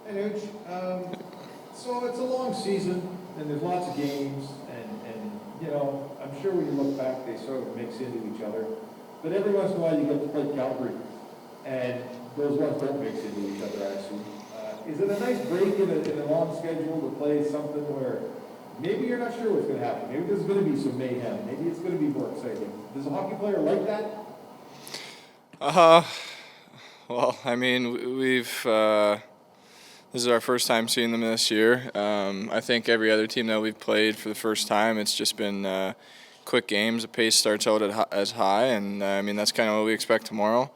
Hey, Nuge. So it's a long season, and there's lots of games, and I'm sure when you look back, they sort of mix into each other. But every once in a while, you get to play Calgary, and those ones don't mix into each other, I assume. Is it a nice break in a long schedule to play something where maybe you're not sure what's going to happen? Maybe there's going to be some mayhem. Maybe it's going to be more exciting. Does a hockey player like that? Uh, well, I mean, this is our first time seeing them this year. I think every other team that we've played for the first time, it's just been quick games. The pace starts out as high, and I mean that's kind of what we expect tomorrow.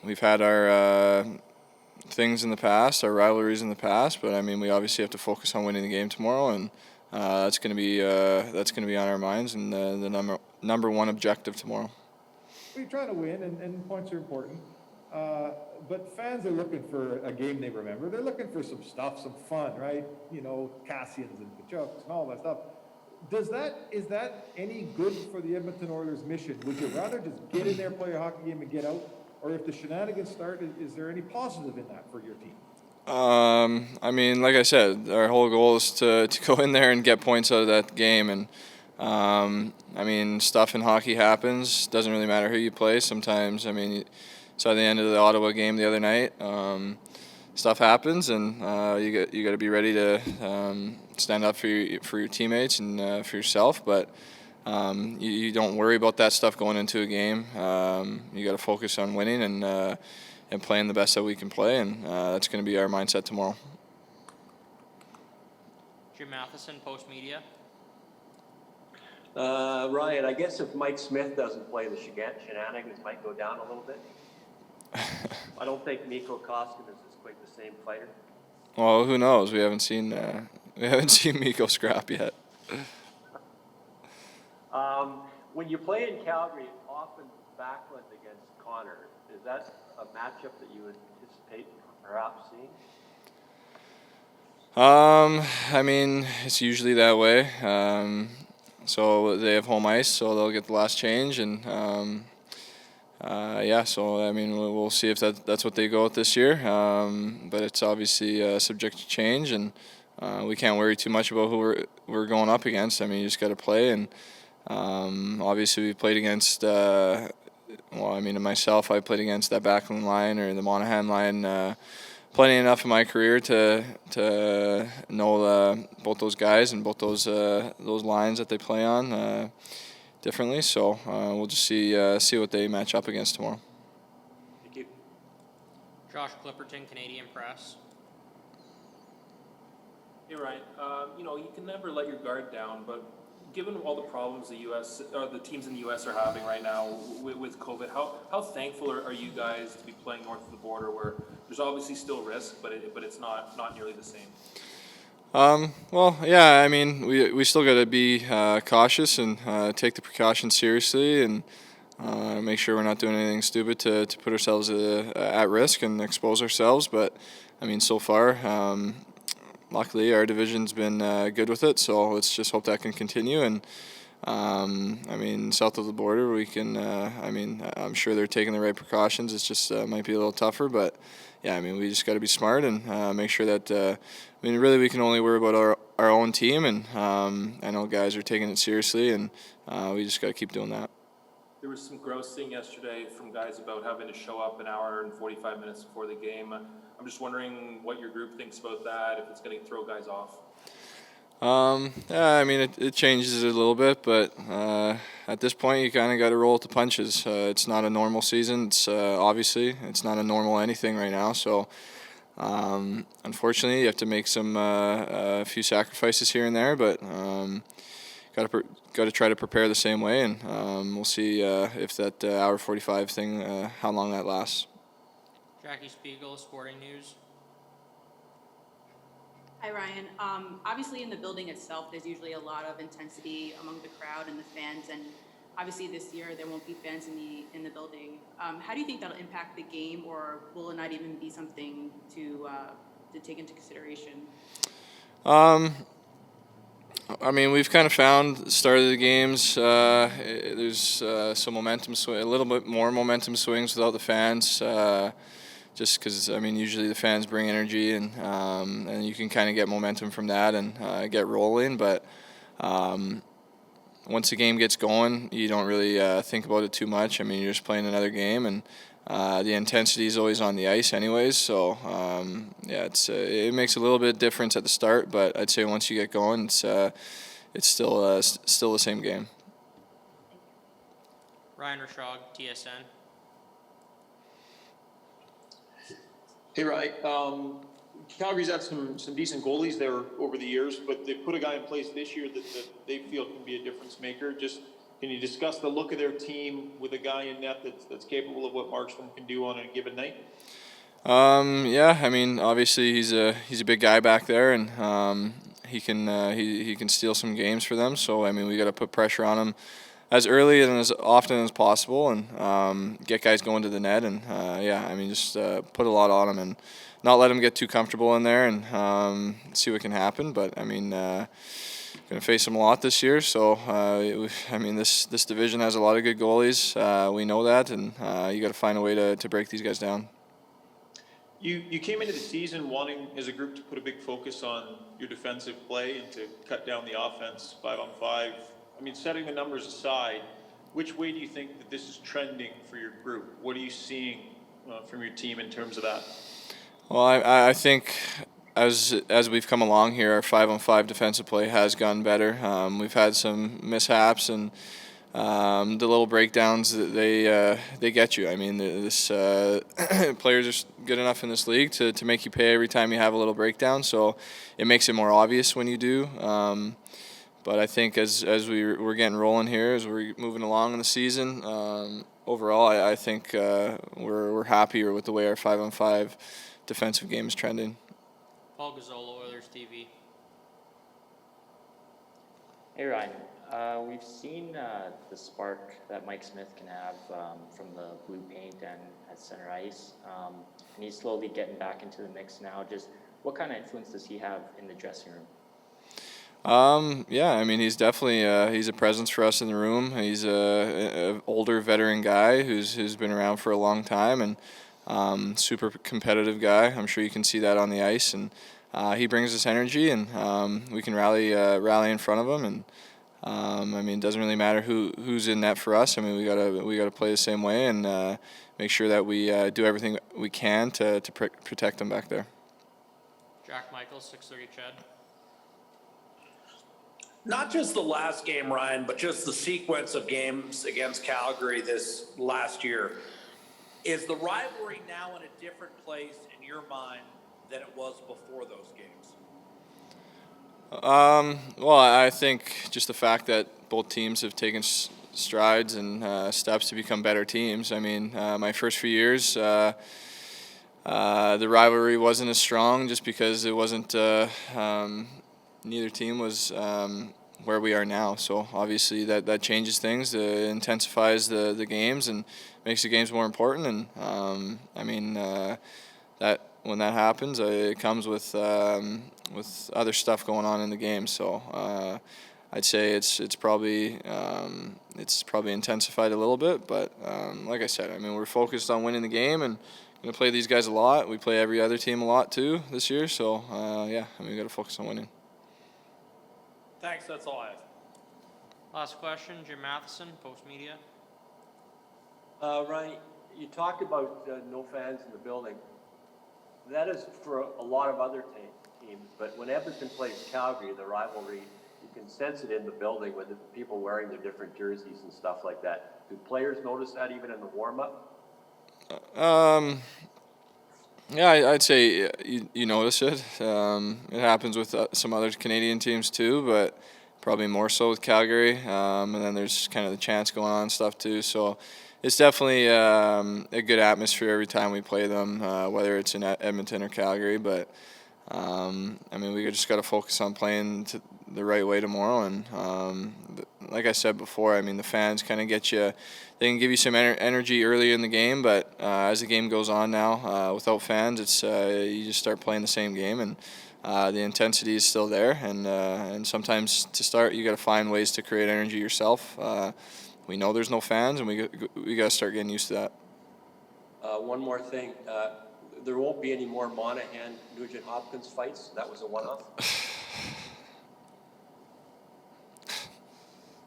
We've had our things in the past, our rivalries in the past, but I mean we obviously have to focus on winning the game tomorrow, and that's going to be on our minds and the number one objective tomorrow. Well, you're trying to win, and points are important. But fans are looking for a game they remember. They're looking for some stuff, some fun, right? Cassians and Kachucks and all that stuff. Is that any good for the Edmonton Oilers' mission? Would you rather just get in there, play a hockey game, and get out? Or if the shenanigans start, is there any positive in that for your team? I mean, like I said, our whole goal is to go in there and get points out of that game. And I mean, stuff in hockey happens. Doesn't really matter who you play. Sometimes, I mean, saw the end of the Ottawa game the other night. Stuff happens, and you got to be ready to stand up for your teammates and for yourself. But you don't worry about that stuff going into a game. You got to focus on winning and playing the best that we can play, and that's going to be our mindset tomorrow. Jim Matheson, Post Media. Ryan, I guess if Mike Smith doesn't play, the shenanigans might go down a little bit. I don't think Mikko Koskinen is quite the same fighter. Well, who knows? We haven't seen Mikko scrap yet. When you play in Calgary, it's often Backlund against Connor. Is that a matchup that you would anticipate perhaps seeing? I mean, it's usually that way. So they have home ice, so they'll get the last change, and yeah. So I mean, we'll see if that's what they go with this year. But it's obviously subject to change, and we can't worry too much about who we're going up against. I mean, you just got to play, and obviously we played against. Well, I mean, myself, I played against that Backlund line or the Monahan line plenty enough in my career to know both those guys and both those lines that they play on differently. So we'll just see what they match up against tomorrow. Thank you. Josh Clipperton, Canadian Press. Hey Ryan, you can never let your guard down, but given all the problems the teams in the U.S. are having right now with COVID, how thankful are you guys to be playing north of the border, where there's obviously still risk, but it's not nearly the same? Well, yeah. I mean, we still got to be cautious and take the precautions seriously, and make sure we're not doing anything stupid to put ourselves at risk and expose ourselves. But I mean, so far. Luckily, our division's been good with it, so let's just hope that can continue. And I mean, south of the border, we can. I mean, I'm sure they're taking the right precautions. It's just might be a little tougher, but yeah, I mean, we just got to be smart and make sure that. I mean, really, we can only worry about our own team, and I know guys are taking it seriously, and we just got to keep doing that. There was some grousing yesterday from guys about having to show up an hour and 45 minutes before the game. I'm just wondering what your group thinks about that, if it's going to throw guys off. Yeah, I mean, it changes it a little bit, but at this point, you kind of got to roll with the punches. It's not a normal season. It's obviously it's not a normal anything right now. So, unfortunately, you have to make a few sacrifices here and there, but got to try to prepare the same way, and we'll see if that hour 45 thing, how long that lasts. Jackie Spiegel, Sporting News. Hi, Ryan. Obviously, in the building itself, there's usually a lot of intensity among the crowd and the fans, and obviously this year there won't be fans in the building. How do you think that'll impact the game, or will it not even be something to take into consideration? I mean, we've kind of found the start of the games. There's some momentum, a little bit more momentum swings without the fans. just because I mean usually the fans bring energy and you can kind of get momentum from that and get rolling. But once the game gets going, you don't really think about it too much. I mean, you're just playing another game, and the intensity is always on the ice anyways. So, yeah, it makes a little bit of difference at the start, but I'd say once you get going, it's still the same game. Ryan Rashog, TSN. Hey, Ryan. Calgary's had some decent goalies there over the years, but they put a guy in place this year that they feel can be a difference maker. Just can you discuss the look of their team with a guy in net that's capable of what Markstrom can do on a given night? Yeah, I mean, obviously he's a big guy back there, and he can steal some games for them. So I mean, we got to put pressure on him as early and as often as possible, and get guys going to the net. And yeah, I mean, just put a lot on him and not let him get too comfortable in there, and see what can happen. But I mean, going to face him a lot this year. So I mean, this division has a lot of good goalies. We know that, and you got to find a way to break these guys down. You came into the season wanting, as a group, to put a big focus on your defensive play and to cut down the offense 5-on-5. I mean, setting the numbers aside, which way do you think that this is trending for your group? What are you seeing from your team in terms of that? Well, I think as we've come along here, our 5-on-5 defensive play has gotten better. We've had some mishaps and the little breakdowns that they get you. I mean, this players are good enough in this league to make you pay every time you have a little breakdown. So it makes it more obvious when you do. But I think as we're getting rolling here, as we're moving along in the season, overall, I think we're happier with the way our 5-on-5 defensive game is trending. Paul Gazzolo, Oilers TV. Hey Ryan, we've seen the spark that Mike Smith can have from the blue paint and at center ice, and he's slowly getting back into the mix now. Just what kind of influence does he have in the dressing room? Yeah, I mean, he's definitely he's a presence for us in the room. He's a older veteran guy who's been around for a long time, and super competitive guy. I'm sure you can see that on the ice, and he brings us energy, and we can rally in front of him. And I mean, it doesn't really matter who's in net for us. I mean, we gotta play the same way and make sure that we do everything we can to protect them back there. Jack Michaels, 630 Ched. Not just the last game, Ryan, but just the sequence of games against Calgary this last year. Is the rivalry now in a different place in your mind than it was before those games? Well, I think just the fact that both teams have taken strides and steps to become better teams. I mean, my first few years, the rivalry wasn't as strong just because it wasn't. Neither team was where we are now. So obviously that changes things. It intensifies the games and makes the games more important. And I mean that when that happens, it comes with other stuff going on in the game. So I'd say it's probably intensified a little bit. But like I said, I mean, we're focused on winning the game and going to play these guys a lot. We play every other team a lot too this year. So yeah, I mean, we got to focus on winning. Thanks, that's all I have. Last question, Jim Matheson, Post Media. Ryan, you talked about no fans in the building. That is for a lot of other teams, but when Edmonton plays Calgary, the rivalry, you can sense it in the building with the people wearing their different jerseys and stuff like that. Do players notice that even in the warm-up? Yeah, I'd say you notice it. It happens with some other Canadian teams too, but probably more so with Calgary. And then there's kind of the chants going on and stuff too. So it's definitely a good atmosphere every time we play them, whether it's in Edmonton or Calgary. But I mean, we just got to focus on playing the right way tomorrow. And like I said before, I mean, the fans kind of get you. They can give you some energy early in the game, but as the game goes on now, without fans, it's you just start playing the same game, and the intensity is still there. And sometimes to start, you got to find ways to create energy yourself. We know there's no fans, and we got to start getting used to that. One more thing. there won't be any more Monahan Nugent-Hopkins fights? That was a one-off?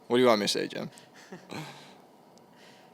What do you want me to say, Jim?